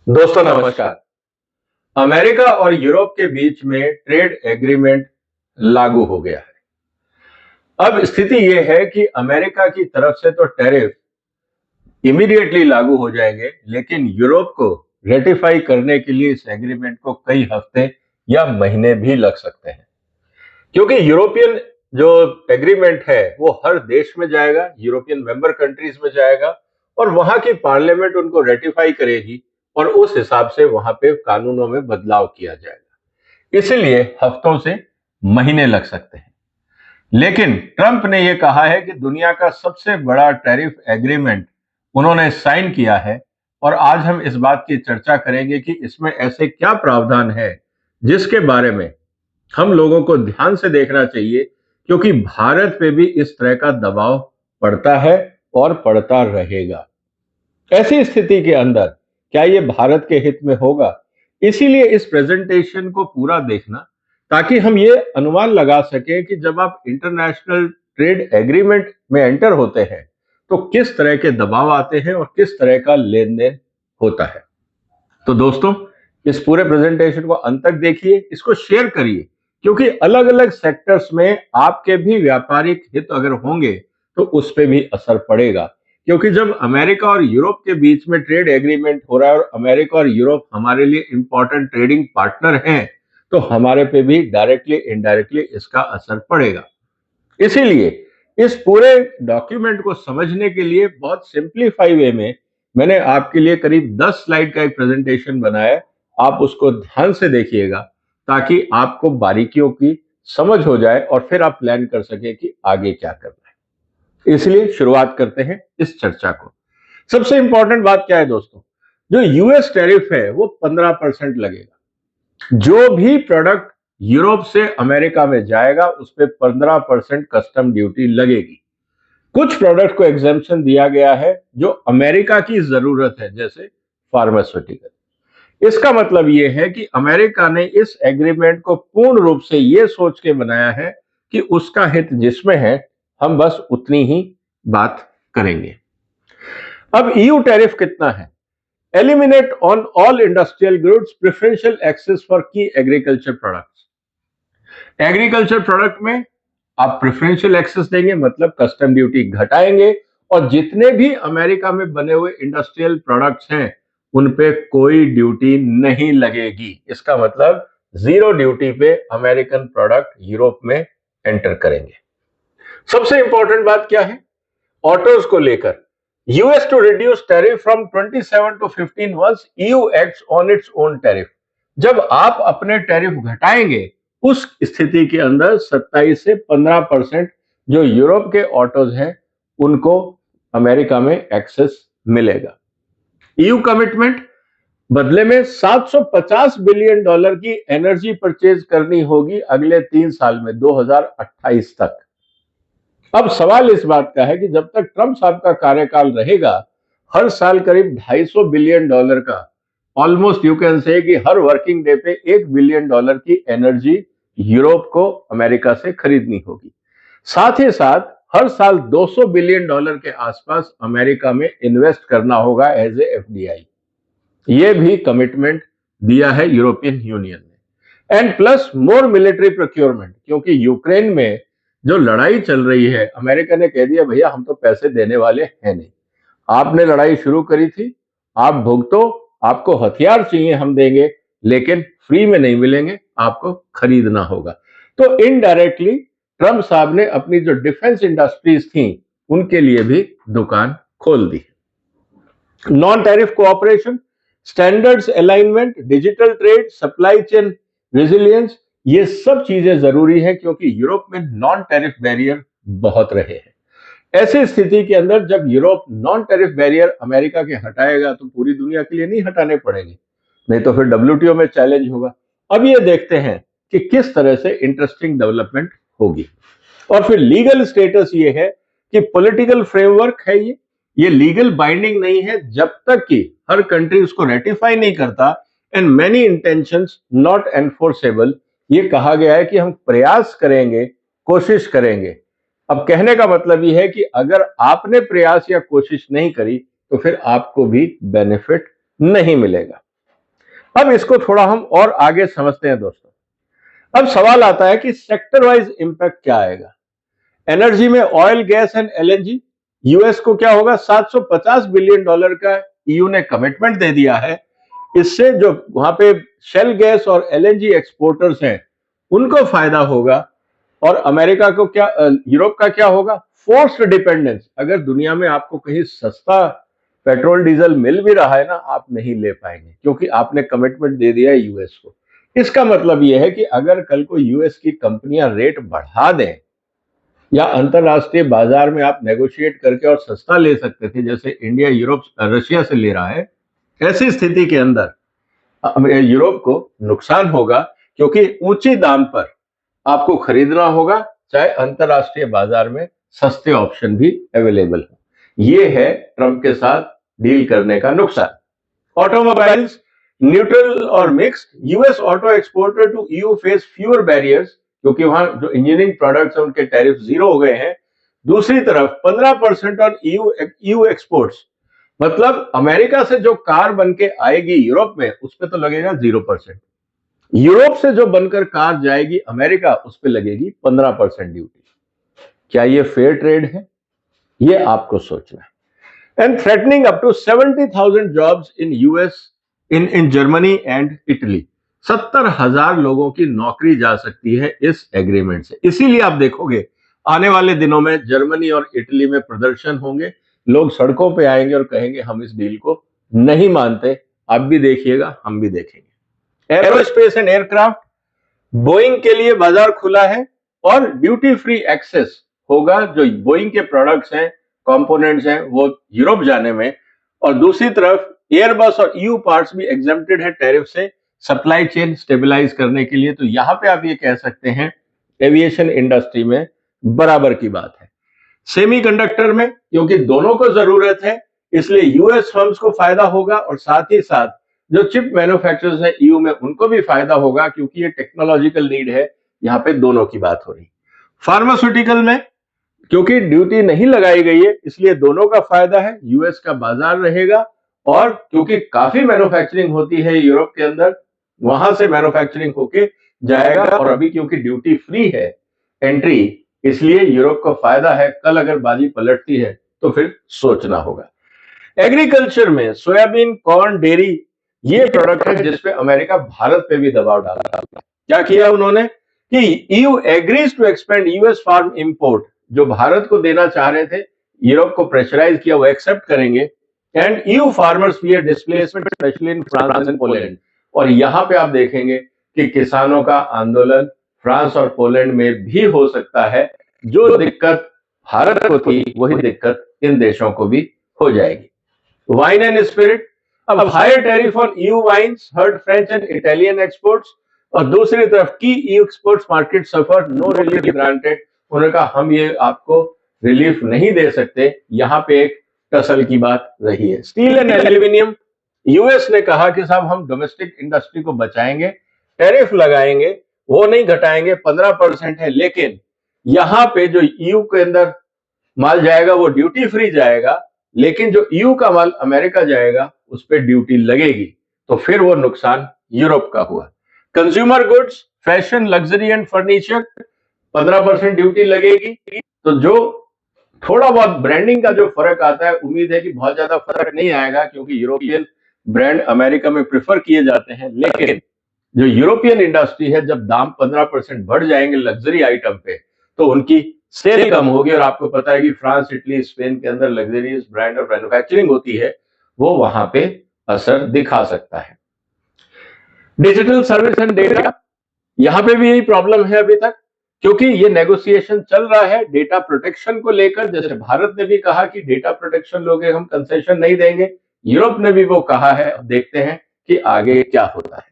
दोस्तों नमस्कार। अमेरिका और यूरोप के बीच में ट्रेड एग्रीमेंट लागू हो गया है। अब स्थिति यह है कि अमेरिका की तरफ से तो टैरिफ इमीडिएटली लागू हो जाएंगे, लेकिन यूरोप को रेटिफाई करने के लिए इस एग्रीमेंट को कई हफ्ते या महीने भी लग सकते हैं, क्योंकि यूरोपियन जो एग्रीमेंट है वो हर देश में जाएगा, यूरोपियन मेंबर कंट्रीज में जाएगा और वहां की पार्लियामेंट उनको रेटिफाई करेगी और उस हिसाब से वहां पे कानूनों में बदलाव किया जाएगा। इसलिए हफ्तों से महीने लग सकते हैं। लेकिन ट्रंप ने यह कहा है कि दुनिया का सबसे बड़ा टैरिफ एग्रीमेंट उन्होंने साइन किया है और आज हम इस बात की चर्चा करेंगे कि इसमें ऐसे क्या प्रावधान है जिसके बारे में हम लोगों को ध्यान से देखना चाहिए, क्योंकि भारत पे भी इस तरह का दबाव पड़ता है और पड़ता रहेगा। ऐसी स्थिति के अंदर क्या ये भारत के हित में होगा? इसीलिए इस प्रेजेंटेशन को पूरा देखना, ताकि हम ये अनुमान लगा सकें कि जब आप इंटरनेशनल ट्रेड एग्रीमेंट में एंटर होते हैं तो किस तरह के दबाव आते हैं और किस तरह का लेन देन होता है। तो दोस्तों, इस पूरे प्रेजेंटेशन को अंत तक देखिए, इसको शेयर करिए, क्योंकि अलग अलग सेक्टर्स में आपके भी व्यापारिक हित अगर होंगे तो उस पर भी असर पड़ेगा। क्योंकि जब अमेरिका और यूरोप के बीच में ट्रेड एग्रीमेंट हो रहा है और अमेरिका और यूरोप हमारे लिए इंपॉर्टेंट ट्रेडिंग पार्टनर हैं, तो हमारे पे भी डायरेक्टली इनडायरेक्टली इसका असर पड़ेगा। इसीलिए इस पूरे डॉक्यूमेंट को समझने के लिए बहुत सिंप्लीफाई वे में मैंने आपके लिए करीब 10 स्लाइड का एक प्रेजेंटेशन बनाया है। आप उसको ध्यान से देखिएगा ताकि आपको बारीकियों की समझ हो जाए और फिर आप प्लान कर सके कि आगे क्या करना है। इसलिए शुरुआत करते हैं इस चर्चा को। सबसे इंपॉर्टेंट बात क्या है दोस्तों? जो यूएस टैरिफ है वो 15% लगेगा। जो भी प्रोडक्ट यूरोप से अमेरिका में जाएगा उस पर 15% कस्टम ड्यूटी लगेगी। कुछ प्रोडक्ट को एग्जेम्पशन दिया गया है जो अमेरिका की जरूरत है, जैसे फार्मास्यूटिकल। इसका मतलब यह है कि अमेरिका ने इस एग्रीमेंट को पूर्ण रूप से यह सोच के बनाया है कि उसका हित जिसमें है हम बस उतनी ही बात करेंगे। अब ईयू टैरिफ कितना है? Eliminate on all industrial goods preferential access for की एग्रीकल्चर प्रोडक्ट्स। एग्रीकल्चर प्रोडक्ट में आप प्रेफरेंशियल एक्सेस देंगे, मतलब कस्टम ड्यूटी घटाएंगे और जितने भी अमेरिका में बने हुए इंडस्ट्रियल प्रोडक्ट्स हैं उन पे कोई ड्यूटी नहीं लगेगी। इसका मतलब जीरो ड्यूटी पे अमेरिकन प्रोडक्ट यूरोप में एंटर करेंगे। सबसे इंपॉर्टेंट बात क्या है? ऑटोज को लेकर US to reduce tariff from 27 to 15 once EU acts on its own tariff. जब आप अपने टैरिफ घटाएंगे उस स्थिति के अंदर 27 से 15% जो यूरोप के ऑटोज हैं उनको अमेरिका में एक्सेस मिलेगा। ईयू कमिटमेंट बदले में $750 बिलियन की एनर्जी परचेज करनी होगी अगले 3 साल में, 2028 तक। अब सवाल इस बात का है कि जब तक ट्रंप साहब का कार्यकाल रहेगा, हर साल करीब $250 बिलियन का, ऑलमोस्ट यू कैन से कि हर वर्किंग डे पे $1 बिलियन की एनर्जी यूरोप को अमेरिका से खरीदनी होगी। साथ ही साथ हर साल $200 बिलियन के आसपास अमेरिका में इन्वेस्ट करना होगा एज ए एफडीआई। ये भी कमिटमेंट दिया है यूरोपियन यूनियन ने। And plus more military procurement, क्योंकि यूक्रेन में जो लड़ाई चल रही है, अमेरिका ने कह दिया भैया हम तो पैसे देने वाले हैं नहीं, आपने लड़ाई शुरू करी थी, आप भुगतो, आपको हथियार चाहिए हम देंगे, लेकिन फ्री में नहीं मिलेंगे, आपको खरीदना होगा। तो इनडायरेक्टली ट्रंप साहब ने अपनी जो डिफेंस इंडस्ट्रीज थी उनके लिए भी दुकान खोल दी। Non tariff cooperation, standards alignment, digital trade, supply chain resilience, ये सब चीजें जरूरी है क्योंकि यूरोप में नॉन टैरिफ बैरियर बहुत रहे हैं। ऐसी स्थिति के अंदर जब Europe non tariff barrier America के हटाएगा तो पूरी दुनिया के लिए नहीं हटाने पड़ेंगे, नहीं तो फिर डब्ल्यूटीओ में चैलेंज होगा। अब ये देखते हैं कि किस तरह से इंटरेस्टिंग डेवलपमेंट होगी। और फिर लीगल स्टेटस ये है कि पॉलिटिकल फ्रेमवर्क है, ये लीगल बाइंडिंग नहीं है जब तक कि हर कंट्री उसको रेटिफाई नहीं करता। And many intentions not enforceable, ये कहा गया है कि हम प्रयास करेंगे, कोशिश करेंगे। अब कहने का मतलब ये है कि अगर आपने प्रयास या कोशिश नहीं करी तो फिर आपको भी बेनिफिट नहीं मिलेगा। अब इसको थोड़ा हम और आगे समझते हैं दोस्तों। अब सवाल आता है कि सेक्टर वाइज इंपैक्ट क्या आएगा। एनर्जी में oil, gas and LNG, US को क्या होगा, $750 बिलियन का ईयू ने कमिटमेंट दे दिया है। इससे जो वहां पे शेल गैस और एलएनजी एक्सपोर्टर्स हैं उनको फायदा होगा। और अमेरिका को क्या, यूरोप का क्या होगा, फोर्स्ड डिपेंडेंस। अगर दुनिया में आपको कहीं सस्ता पेट्रोल डीजल मिल भी रहा है ना, आप नहीं ले पाएंगे क्योंकि आपने कमिटमेंट दे दिया है यूएस को। इसका मतलब यह है कि अगर कल को यूएस की कंपनियां रेट बढ़ा दें या अंतरराष्ट्रीय बाजार में आप नेगोशिएट करके और सस्ता ले सकते थे, जैसे इंडिया यूरोप रशिया से ले रहा है, ऐसी स्थिति के अंदर यूरोप को नुकसान होगा क्योंकि ऊंचे दाम पर आपको खरीदना होगा, चाहे अंतरराष्ट्रीय बाजार में सस्ते ऑप्शन भी अवेलेबल हो। ये है ट्रंप के साथ डील करने का नुकसान। ऑटोमोबाइल्स न्यूट्रल और mixed, US auto exporter to EU face fewer barriers, क्योंकि वहां जो इंजीनियरिंग प्रोडक्ट्स हैं उनके टैरिफ 0 हो गए हैं। दूसरी तरफ 15% ऑन ईयू एक्सपोर्ट्स, मतलब अमेरिका से जो कार बन के आएगी यूरोप में उस पर तो लगेगा 0%। यूरोप से जो बनकर कार जाएगी अमेरिका उस पर लगेगी 15% ड्यूटी। क्या ये फेयर ट्रेड है? ये आपको सोचना है। And threatening up to 70,000 jobs in US, in Germany and Italy. 70,000 लोगों की नौकरी जा सकती है इस एग्रीमेंट से। इसीलिए आप देखोगे आने वाले दिनों में जर्मनी और इटली में प्रदर्शन होंगे, लोग सड़कों पे आएंगे और कहेंगे हम इस डील को नहीं मानते। आप भी देखिएगा, हम भी देखेंगे। एरोस्पेस एंड एयरक्राफ्ट, बोइंग के लिए बाजार खुला है और ड्यूटी फ्री एक्सेस होगा। जो बोइंग के प्रोडक्ट्स हैं, कंपोनेंट्स हैं, वो यूरोप जाने में। और दूसरी तरफ एयरबस और ईयू पार्ट्स भी एग्जेम्प्टेड है टैरिफ से, सप्लाई चेन स्टेबलाइज करने के लिए। तो यहां पे आप ये कह सकते हैं एविएशन इंडस्ट्री में बराबर की बात है। सेमीकंडक्टर में क्योंकि दोनों को जरूरत है, इसलिए यूएस फर्म्स को फायदा होगा और साथ ही साथ जो चिप मैन्युफैक्चरर्स हैं ईयू में उनको भी फायदा होगा, क्योंकि ये टेक्नोलॉजिकल नीड है। यहां पे दोनों की बात हो रही। फार्मास्यूटिकल में क्योंकि ड्यूटी नहीं लगाई गई है, इसलिए दोनों का फायदा है। यूएस का बाजार रहेगा और क्योंकि काफी मैन्युफैक्चरिंग होती है यूरोप के अंदर, वहां से मैन्युफैक्चरिंग होके जाएगा। और अभी क्योंकि ड्यूटी फ्री है एंट्री, इसलिए यूरोप को फायदा है। कल अगर बाजी पलटती है तो फिर सोचना होगा। एग्रीकल्चर में सोयाबीन, कॉर्न, डेयरी, ये प्रोडक्ट है जिसपे अमेरिका भारत पे भी दबाव डाल रहा है। क्या किया उन्होंने कि EU agrees to expand US farm import, जो भारत को देना चाह रहे थे, यूरोप को प्रेशराइज किया, वो एक्सेप्ट करेंगे। And EU farmers fear displacement specially in France and Poland. और यहां पे आप देखेंगे कि किसानों का आंदोलन फ्रांस और पोलैंड में भी हो सकता है। जो दिक्कत भारत को थी वही दिक्कत इन देशों को भी हो जाएगी। वाइन एंड स्पिरिट, अब higher tariff on EU wines hurt French and Italian exports. और दूसरी तरफ की EU exports market suffer, no relief granted. उन्होंने कहा हम ये आपको रिलीफ नहीं दे सकते। यहां पे एक टसल की बात रही है। स्टील एंड एल्यूमिनियम, यूएस ने कहा कि साहब हम डोमेस्टिक इंडस्ट्री को बचाएंगे, टैरिफ लगाएंगे, वो नहीं घटाएंगे, 15% है। लेकिन यहां पे जो ईयू के अंदर माल जाएगा वो ड्यूटी फ्री जाएगा, लेकिन जो ईयू का माल अमेरिका जाएगा उस पर ड्यूटी लगेगी। तो फिर वो नुकसान यूरोप का हुआ। Consumer goods, fashion, luxury and furniture, 15% duty लगेगी। तो जो थोड़ा बहुत ब्रांडिंग का जो फर्क आता है, उम्मीद है कि बहुत ज्यादा फर्क नहीं आएगा, क्योंकि यूरोपियन ब्रांड अमेरिका में प्रेफर किए जाते हैं। लेकिन जो यूरोपियन इंडस्ट्री है, जब दाम 15% बढ़ जाएंगे लग्जरी आइटम पे, तो उनकी सेल कम होगी। और आपको पता है कि फ्रांस, इटली, स्पेन के अंदर लग्जरियस ब्रांड और मैन्युफैक्चरिंग होती है, वो वहां पे असर दिखा सकता है। डिजिटल सर्विस एंड डेटा, यहां पे भी यही प्रॉब्लम है अभी तक, क्योंकि ये नेगोशिएशन चल रहा है डेटा प्रोटेक्शन को लेकर। जैसे भारत ने भी कहा कि डेटा प्रोटेक्शन लोगे, हम कंसेशन नहीं देंगे। यूरोप ने भी वो कहा है। अब देखते हैं कि आगे क्या होता है।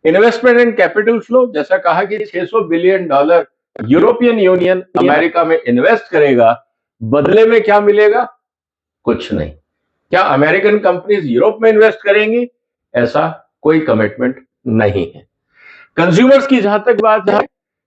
इन्वेस्टमेंट एंड कैपिटल फ्लो, जैसा कहा कि $600 बिलियन यूरोपियन यूनियन अमेरिका में इन्वेस्ट करेगा, बदले में क्या मिलेगा? कुछ नहीं। क्या अमेरिकन कंपनीज यूरोप में इन्वेस्ट करेंगी? ऐसा कोई कमिटमेंट नहीं है। कंज्यूमर्स की जहां तक बात है,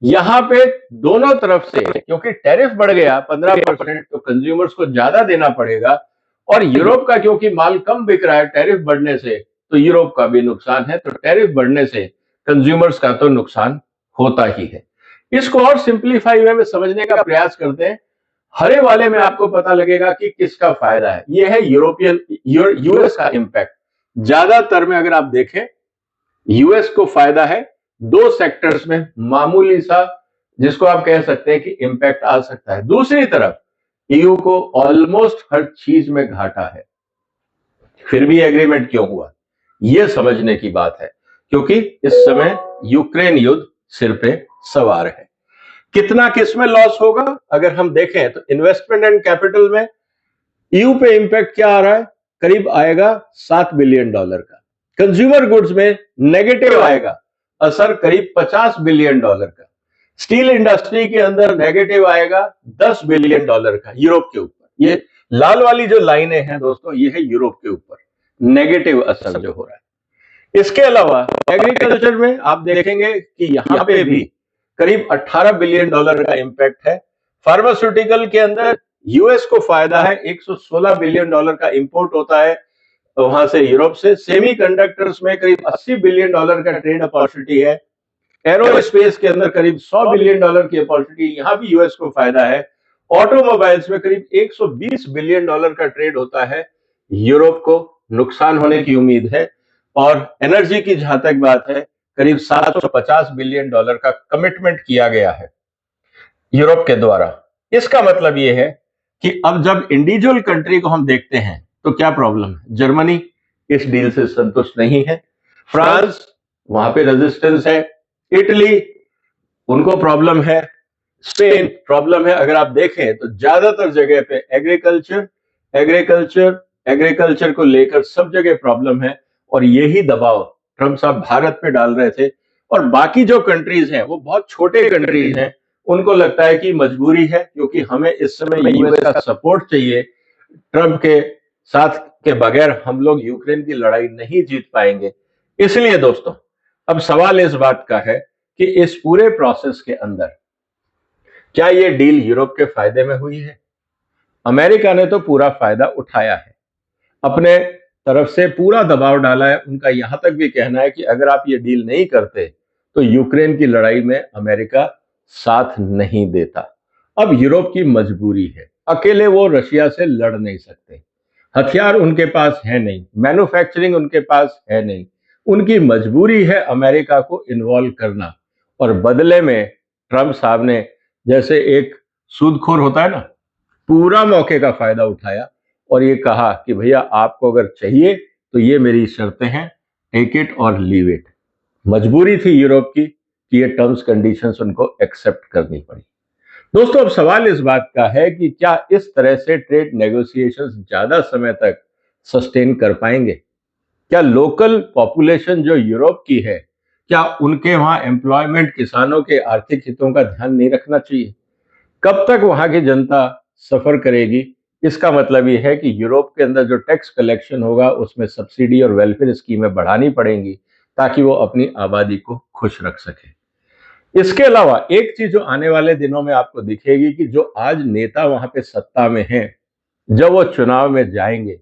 यहां पे दोनों तरफ से, क्योंकि टैरिफ बढ़ गया 15%, तो कंज्यूमर्स को ज्यादा देना पड़ेगा। और यूरोप का क्योंकि माल कम बिक रहा है टैरिफ बढ़ने से, तो यूरोप का भी नुकसान है। तो टैरिफ बढ़ने से कंज्यूमर्स का तो नुकसान होता ही है। इसको और सिंप्लीफाई वे में समझने का प्रयास करते हैं। हरे वाले में आपको पता लगेगा कि किसका फायदा है। यह है यूएस का इंपैक्ट। ज्यादातर में अगर आप देखें, यूएस को फायदा है दो सेक्टर्स में, मामूली सा जिसको आप कह सकते हैं कि इंपैक्ट आ सकता है। दूसरी तरफ ईयू को ऑलमोस्ट हर चीज में घाटा है। फिर भी एग्रीमेंट क्यों हुआ, यह समझने की बात है, क्योंकि इस समय यूक्रेन युद्ध सिर पे सवार है। कितना किसमें लॉस होगा अगर हम देखें तो इन्वेस्टमेंट एंड कैपिटल में ईयू पे इंपैक्ट क्या आ रहा है, करीब आएगा $7 बिलियन का। कंज्यूमर गुड्स में नेगेटिव आएगा असर करीब $50 बिलियन का। स्टील इंडस्ट्री के अंदर नेगेटिव आएगा $10 बिलियन का यूरोप के ऊपर। ये लाल वाली जो लाइनें हैं दोस्तों, ये है यूरोप के ऊपर नेगेटिव असर जो हो रहा है। इसके अलावा एग्रीकल्चर में आप देखेंगे कि यहां पे भी करीब $18 बिलियन का इंपैक्ट है। फार्मास्यूटिकल के अंदर यूएस को फायदा है, $116 बिलियन का इंपोर्ट होता है वहां से यूरोप से। सेमीकंडक्टर्स में करीब $80 बिलियन का ट्रेड अपॉर्चुनिटी है। एरोस्पेस के अंदर करीब $100 बिलियन की अपॉर्चुनिटी, यहां भी यूएस को फायदा है। ऑटोमोबाइल्स में करीब $120 बिलियन का ट्रेड होता है, यूरोप को नुकसान होने की उम्मीद है। और एनर्जी की जहां तक बात है, करीब $750 बिलियन का कमिटमेंट किया गया है यूरोप के द्वारा। इसका मतलब यह है कि अब जब इंडिविजुअल कंट्री को हम देखते हैं तो क्या प्रॉब्लम है। जर्मनी इस डील से संतुष्ट नहीं है, फ्रांस वहां पे रेजिस्टेंस है, इटली उनको प्रॉब्लम है, स्पेन प्रॉब्लम है। अगर आप देखें तो ज्यादातर जगह पे एग्रीकल्चर को लेकर सब जगह प्रॉब्लम है। और यही दबाव ट्रंप साहब भारत पे डाल रहे थे। और बाकी जो कंट्रीज हैं वो बहुत छोटे कंट्रीज हैं, उनको लगता है कि मजबूरी है, क्योंकि हमें इस समय यूएस का सपोर्ट चाहिए। ट्रंप के साथ के बगैर हम लोग यूक्रेन की लड़ाई नहीं जीत पाएंगे। इसलिए दोस्तों अब सवाल इस बात का है कि इस पूरे प्रोसेस के अंदर क्या यह डील यूरोप के फायदे में हुई है। अमेरिका ने तो पूरा फायदा उठाया है, अपने तरफ से पूरा दबाव डाला है। उनका यहां तक भी कहना है कि अगर आप ये डील नहीं करते तो यूक्रेन की लड़ाई में अमेरिका साथ नहीं देता। अब यूरोप की मजबूरी है, अकेले वो रशिया से लड़ नहीं सकते, हथियार उनके पास है नहीं, मैन्युफैक्चरिंग उनके पास है नहीं। उनकी मजबूरी है अमेरिका को इन्वॉल्व करना। और बदले में ट्रंप साहब ने, जैसे एक सूदखोर होता है ना, पूरा मौके का फायदा उठाया और ये कहा कि भैया आपको अगर चाहिए तो ये मेरी शर्तें हैं, टेक इट और लीव इट। मजबूरी थी यूरोप की कि ये टर्म्स कंडीशंस उनको एक्सेप्ट करनी पड़ी। दोस्तों अब सवाल इस बात का है कि क्या इस तरह से ट्रेड नेगोशिएशंस ज्यादा समय तक सस्टेन कर पाएंगे। क्या लोकल पॉपुलेशन जो यूरोप की है, क्या उनके वहां एम्प्लॉयमेंट, किसानों के आर्थिक हितों का ध्यान नहीं रखना चाहिए। कब तक वहां की जनता सफर करेगी। इसका मतलब यह है कि यूरोप के अंदर जो टैक्स कलेक्शन होगा उसमें सब्सिडी और वेलफेयर स्कीमें बढ़ानी पड़ेंगी ताकि वो अपनी आबादी को खुश रख सके। इसके अलावा एक चीज जो आने वाले दिनों में आपको दिखेगी कि जो आज नेता वहां पे सत्ता में हैं, जब वो चुनाव में जाएंगे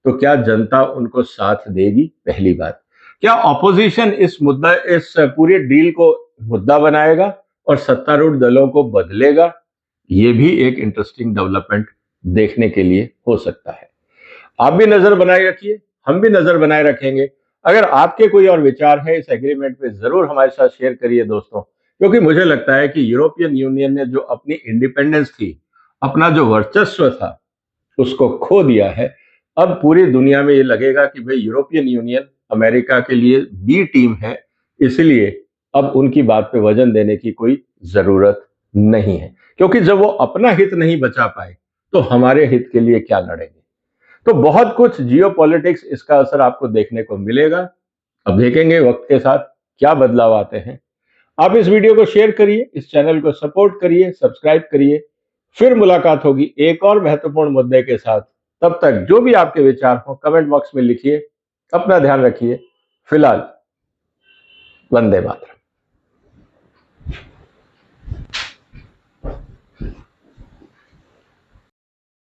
तो क्या जनता उनको साथ देगी। पहली बात, क्या ऑपोजिशन इस पूरी डील को मुद्दा बनाएगा और सत्तारूढ़ दलों को बदलेगा। ये भी एक इंटरेस्टिंग डेवलपमेंट देखने के लिए हो सकता है। आप भी नजर बनाए रखिए, हम भी नजर बनाए रखेंगे। अगर आपके कोई और विचार है इस एग्रीमेंट पे, जरूर हमारे साथ शेयर करिए दोस्तों, क्योंकि मुझे लगता है कि यूरोपियन यूनियन ने जो अपनी इंडिपेंडेंस थी, अपना जो वर्चस्व था, उसको खो दिया है। अब पूरी दुनिया में ये लगेगा कि भाई यूरोपियन यूनियन अमेरिका के लिए बी टीम है, इसलिए अब उनकी बात पे वजन देने की कोई जरूरत नहीं है, क्योंकि जब वो अपना हित नहीं बचा पाए तो हमारे हित के लिए क्या लड़ेंगे। तो बहुत कुछ जियोपॉलिटिक्स इसका असर आपको देखने को मिलेगा। अब देखेंगे वक्त के साथ क्या बदलाव आते हैं। आप इस वीडियो को शेयर करिए, इस चैनल को सपोर्ट करिए, सब्सक्राइब करिए। फिर मुलाकात होगी एक और महत्वपूर्ण मुद्दे के साथ। तब तक जो भी आपके विचार हो कमेंट बॉक्स में लिखिए। अपना ध्यान रखिए। फिलहाल वंदे मातरम।